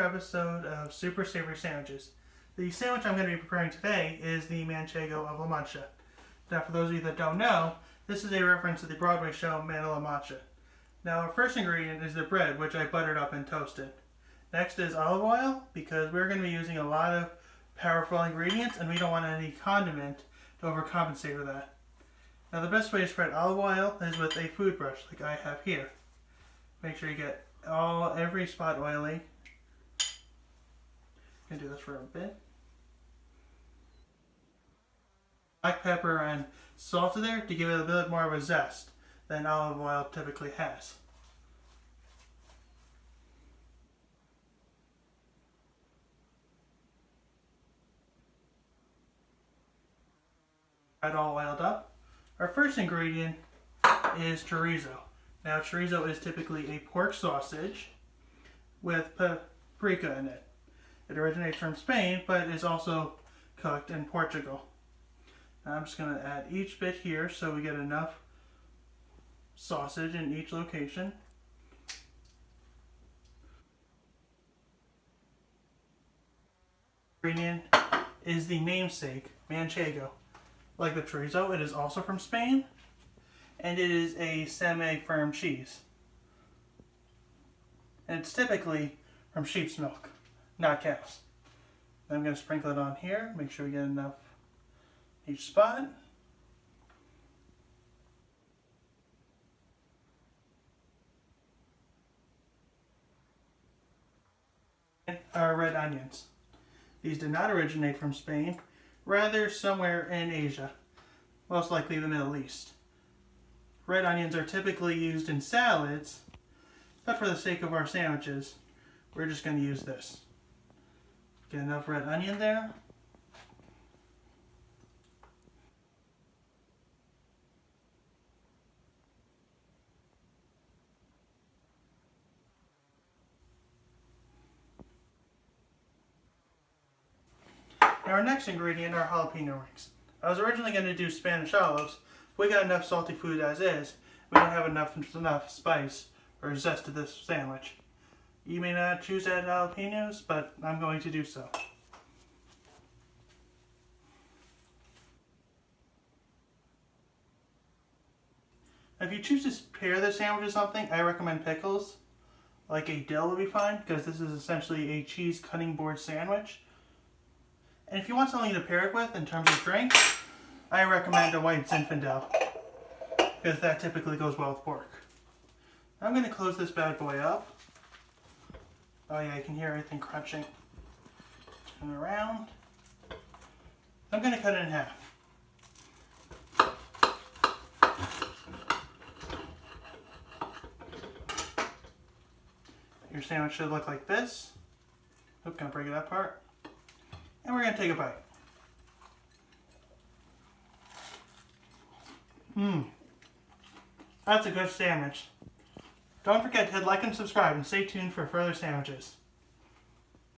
episode of Super Savory Sandwiches. The sandwich I'm going to be preparing today is the Manchego of La Mancha. Now, for those of you that don't know, this is a reference to the Broadway show Man of La Mancha. Now, our first ingredient is the bread, which I buttered up and toasted. Next is olive oil, because we're going to be using a lot of powerful ingredients, and we don't want any condiment to overcompensate for that. Now, the best way to spread olive oil is with a food brush, like I have here. Make sure you get every spot oily. I'm going to do this for a bit. Black pepper and salt in there to give it a bit more of a zest than olive oil typically has. Got all oiled up. Our first ingredient is chorizo. Now, chorizo is typically a pork sausage with paprika in it. It originates from Spain, but is also cooked in Portugal. Now, I'm just going to add each bit here so we get enough sausage in each location. Ingredient is the namesake, Manchego. Like the chorizo, it is also from Spain, and it is a semi-firm cheese. And it's typically from sheep's milk, not cows. I'm going to sprinkle it on here, make sure we get enough each spot. And our red onions. These did not originate from Spain, rather somewhere in Asia, most likely the Middle East. Red onions are typically used in salads, but for the sake of our sandwiches, we're just going to use this. Get enough red onion there. Now, our next ingredient are jalapeno rings. I was originally going to do Spanish olives, but we got enough salty food as is. We don't have enough spice or zest to this sandwich. You may not choose to add jalapenos, but I'm going to do so. If you choose to pair this sandwich with something, I recommend pickles. Like a dill would be fine, because this is essentially a cheese cutting board sandwich. And if you want something to pair it with in terms of drink, I recommend a white Zinfandel, because that typically goes well with pork. I'm going to close this bad boy up. Oh yeah, I can hear everything crunching. Turn around. I'm going to cut it in half. Your sandwich should look like this. Oop, gonna break it apart. And we're going to take a bite. That's a good sandwich. Don't forget to hit like and subscribe and stay tuned for further sandwiches.